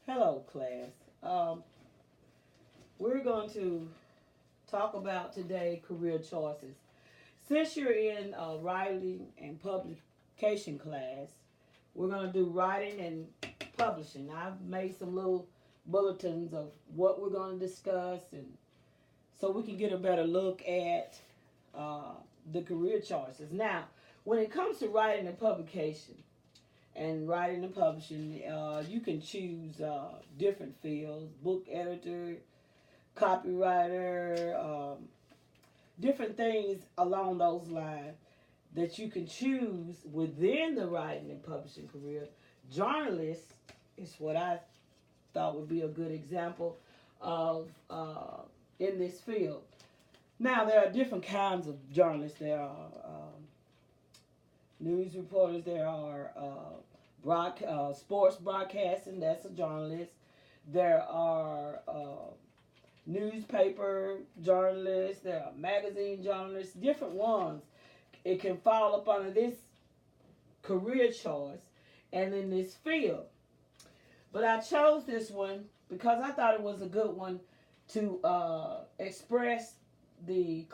Hello, class. We're going to talk about today career choices. Since you're in writing and publication class, we're going to do writing and publishing. I've made some little bulletins of what we're going to discuss, and so we can get a better look at uh, the career choices. Now, when it comes to writing and publication, and writing and publishing, you can choose different fields: book editor, copywriter, different things along those lines that you can choose within the writing and publishing career. Journalist is what I thought would be a good example of in this field. Now, there are different kinds of journalists. There are news reporters. There are sports broadcasting. That's a journalist. There are newspaper journalists. There are magazine journalists. Different ones. It can fall up under this career choice and in this field. But I chose this one because I thought it was a good one to express the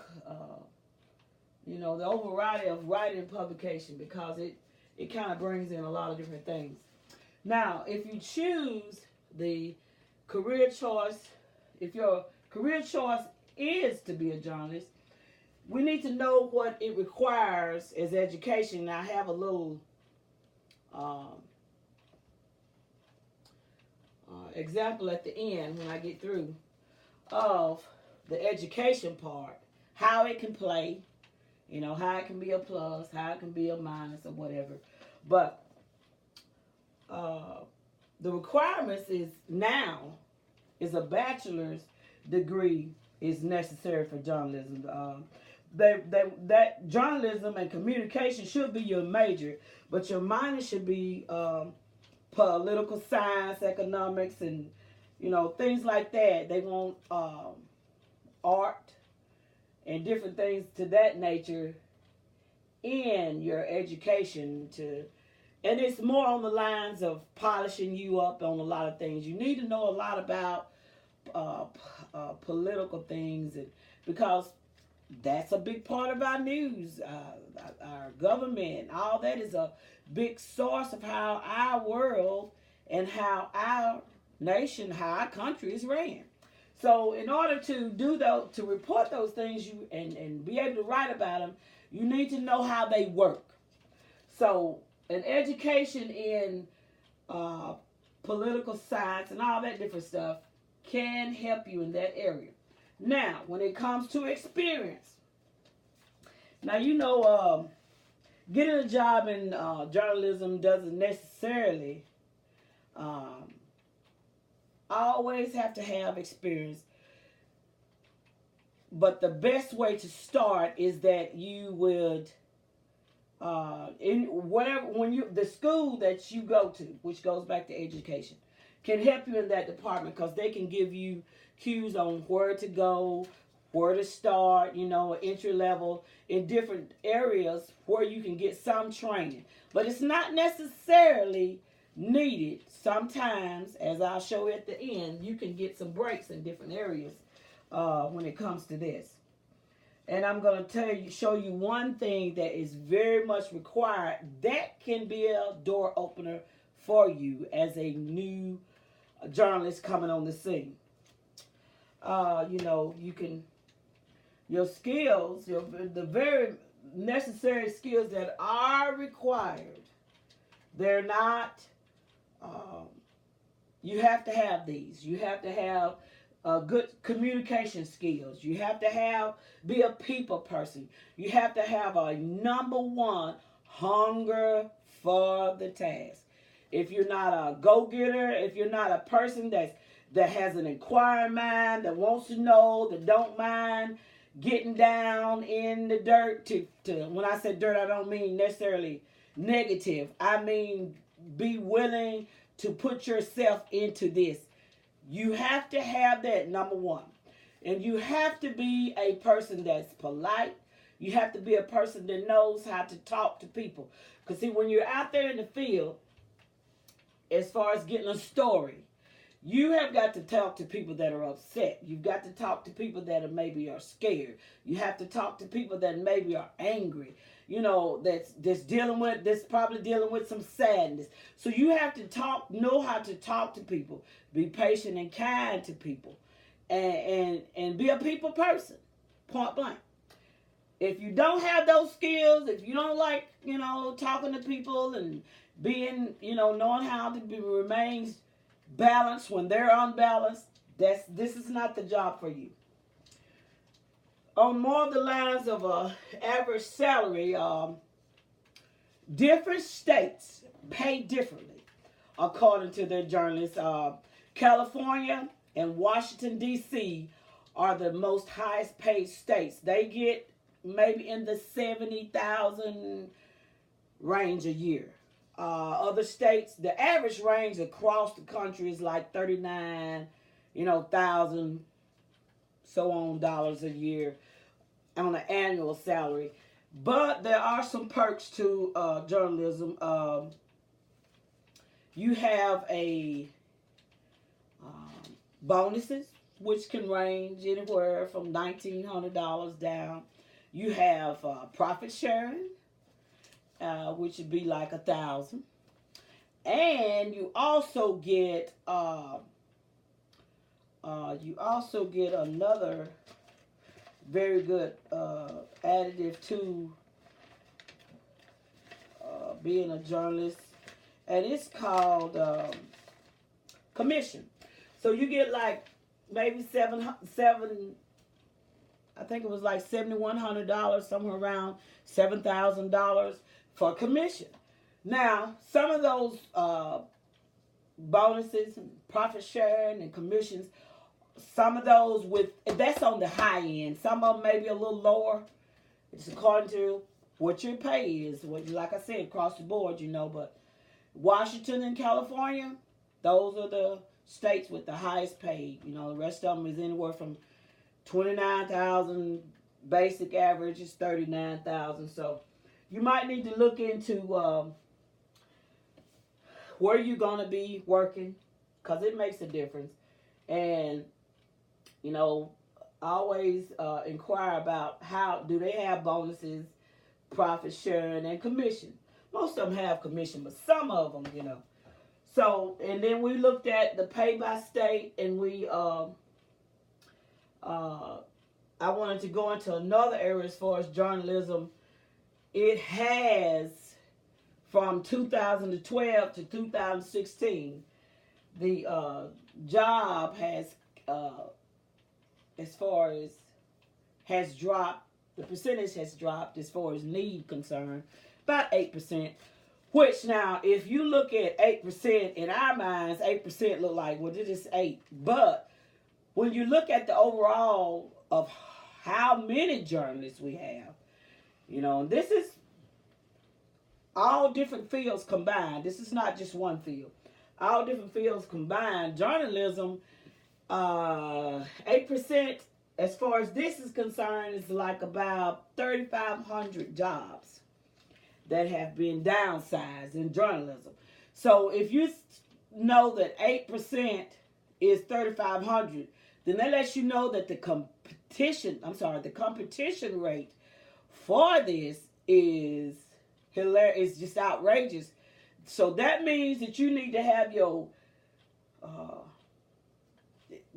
the overriding of writing and publication, because it kind of brings in a lot of different things. Now, if you choose the career choice, if your career choice is to be a journalist, we need to know what it requires as education. I have a little um, example at the end when I get through of the education part, how it can play, how it can be a plus, how it can be a minus, or whatever. But the requirements is now is a bachelor's degree is necessary for journalism. That journalism and communication should be your major, but your minor should be political science, economics, and things like that. They want art and different things to that nature in your education and it's more on the lines of polishing you up on a lot of things. You need to know a lot about political things, and because that's a big part of our news, our government, all that is a big source of how our world and how our nation, how our country is ran. So, in order to do those, to report those things, and be able to write about them, you need to know how they work. So, an education in uh, political science and all that different stuff can help you in that area. Now, when it comes to experience, now getting a job in journalism doesn't necessarily um, always have to have experience. But the best way to start is that you would in whatever when you the school that you go to, which goes back to education, can help you in that department, because they can give you cues on where to go, where to start, entry level in different areas where you can get some training. But it's not necessarily needed. Sometimes, as I'll show at the end, you can get some breaks in different areas when it comes to this. And I'm going to show you one thing that is very much required that can be a door opener for you as a new journalist coming on the scene. You can your skills, the very necessary skills that are required. They're not. Um, you have to have these. You have to have good communication skills. You have to be a people person. You have to have a number one hunger for the task. If you're not a go-getter, if you're not a person that has an inquiring mind, that wants to know, that don't mind getting down in the dirt to when I say dirt, I don't mean necessarily negative. I mean be willing to put yourself into this. You have to have that, number one. And you have to be a person that's polite. You have to be a person that knows how to talk to people. Because, see, when you're out there in the field, as far as getting a story, You have got to talk to people that are upset. You've got to talk to people that maybe are scared. You have to talk to people that maybe are angry. You know, that's probably dealing with some sadness. So you have to know how to talk to people, be patient and kind to people, and be a people person. Point blank. If you don't have those skills, if you don't like, talking to people and being, knowing how to remain balanced when they're unbalanced, this is not the job for you. On more of the lines of average salary, different states pay differently according to their journalists. California and Washington, D.C. are the most highest paid states. They get maybe in the 70,000 range a year. Other states, the average range across the country is like 39, thousand, so on dollars a year on an annual salary. But there are some perks to journalism. You have bonuses, which can range anywhere from $1,900 down. You have profit sharing, which would be like $1,000, and you also get another very good additive to being a journalist, and it's called commission. So you get like maybe I think it was like $7,100, somewhere around $7,000 for commission. Now, some of those bonuses, and profit sharing, and commissions, some of those that's on the high end. Some of them may be a little lower. It's according to what your pay is. Like I said, across the board, but Washington and California, those are the states with the highest paid. The rest of them is anywhere from 29,000. Basic average is 39,000. So you might need to look into where you're gonna be working, because it makes a difference. And always inquire about how do they have bonuses, profit sharing, and commission. Most of them have commission, but some of them, So, and then we looked at the pay by state, and I wanted to go into another area as far as journalism. It has, from 2012 to 2016, the job has, as far as has dropped, the percentage has dropped as far as need concerned, about 8%. Which now, if you look at 8%, in our minds, 8% look like, well, this is 8. But when you look at the overall of how many journalists we have, this is all different fields combined. This is not just one field. All different fields combined. Journalism, 8%, as far as this is concerned, is like about 3,500 jobs that have been downsized in journalism. So if you know that 8% is 3,500, then that lets you know that the competition rate for this is hilarious. It's just outrageous. So that means that you need to have your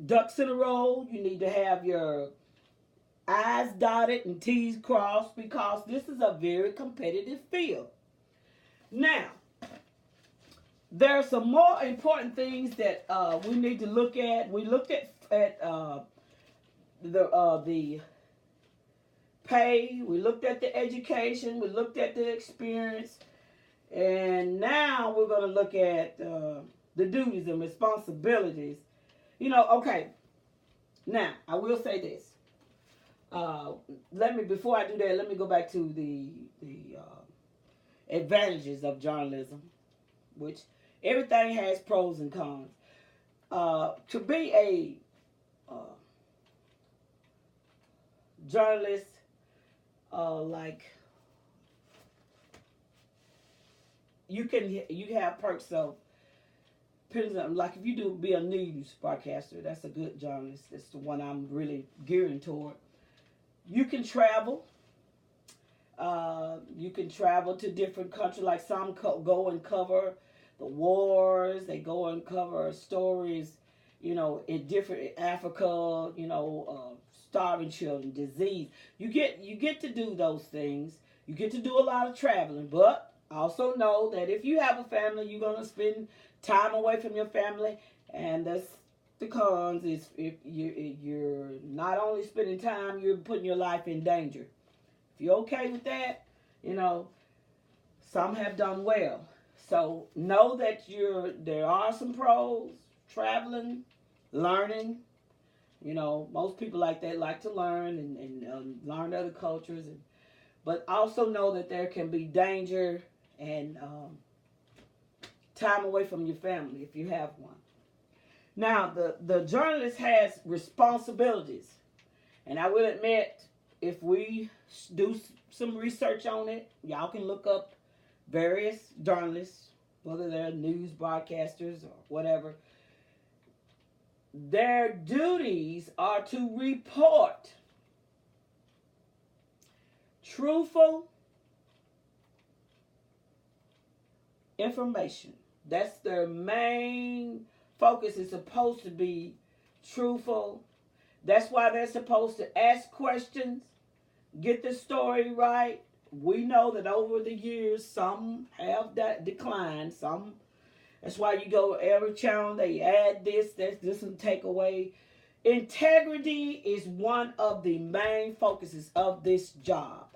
ducks in a row. You need to have your I's dotted and T's crossed, because this is a very competitive field. Now, there are some more important things that we need to look at. We looked at the pay. We looked at the education. We looked at the experience. And now we're going to look at the duties and responsibilities. Okay. Now, I will say this. Before I do that, let me go back to the advantages of journalism, which everything has pros and cons. To be a journalist, you have perks of depends on, like if you do be a news broadcaster, that's a good journalist. That's the one I'm really gearing toward. You can travel. You can travel to different countries. Like some go and cover the wars. They go and cover stories, in different Africa. Starving children, disease. You get to do those things. You get to do a lot of traveling, but also know that if you have a family, you're gonna spend time away from your family, and that's the cons. Is if you're not only spending time, you're putting your life in danger. If you're okay with that, some have done well. So know that there are some pros, traveling, learning. Most people like that like to learn and learn other cultures, but also know that there can be danger and time away from your family if you have one. Now, the journalist has responsibilities, and I will admit, if we do some research on it, y'all can look up various journalists, whether they're news broadcasters or whatever. Their duties are to report truthful information. That's their main focus, is supposed to be truthful. That's why they're supposed to ask questions, get the story right. We know that over the years, some have declined. That's why you go every channel, they add this and take away. Integrity is one of the main focuses of this job.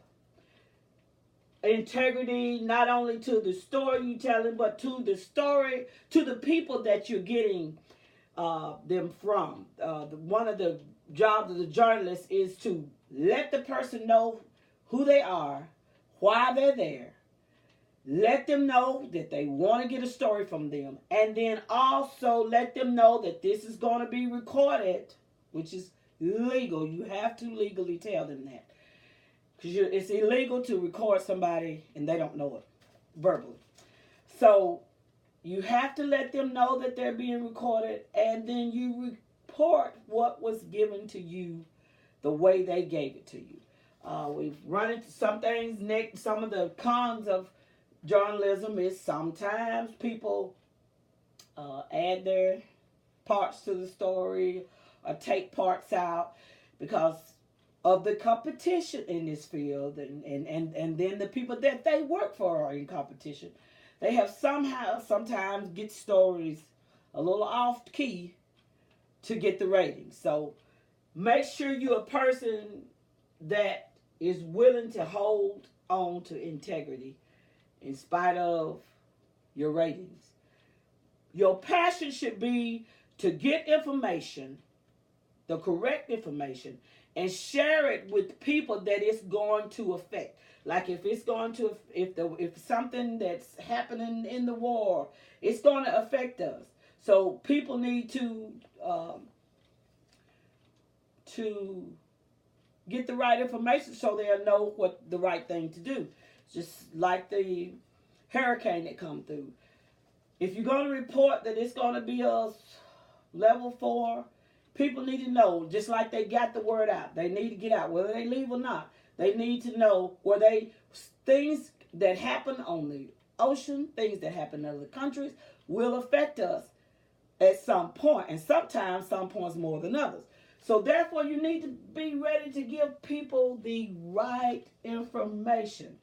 Integrity not only to the story you're telling, but to the people that you're getting them from. One of the jobs of the journalist is to let the person know who they are, why they're there. Let them know that they want to get a story from them. And then also let them know that this is going to be recorded, which is legal. You have to legally tell them that. Because it's illegal to record somebody and they don't know it verbally. So you have to let them know that they're being recorded, and then you report what was given to you the way they gave it to you. We've run into some things. Some of the cons of journalism is sometimes people add their parts to the story or take parts out because of the competition in this field, and then the people that they work for are in competition. They have sometimes get stories a little off key to get the ratings. So make sure you're a person that is willing to hold on to integrity in spite of your ratings. Your passion should be to get information, the correct information, and share it with people that it's going to affect. Like if something that's happening in the war, it's going to affect us. So people need to get the right information so they'll know what the right thing to do. Just like the hurricane that come through. If you're going to report that it's going to be a level 4, people need to know, just like they got the word out. They need to get out, whether they leave or not. They need to know things that happen on the ocean, things that happen in other countries will affect us at some point, and sometimes some points more than others. So therefore, you need to be ready to give people the right information.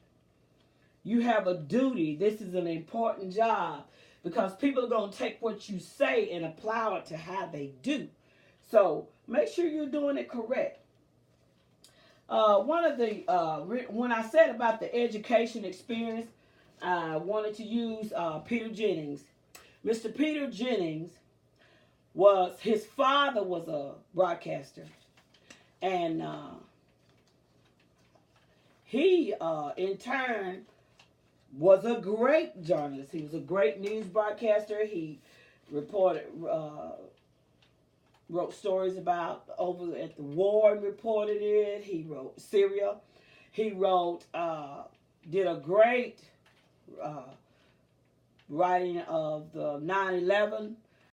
You have a duty. This is an important job because people are going to take what you say and apply it to how they do. So make sure you're doing it correct. One of the when I said about the education experience, I wanted to use Peter Jennings. Mr. Peter Jennings his father was a broadcaster, and he in turn was a great journalist. He was a great news broadcaster. He wrote stories about over at the war and reported it. He wrote Syria. He did a great writing of the 9/11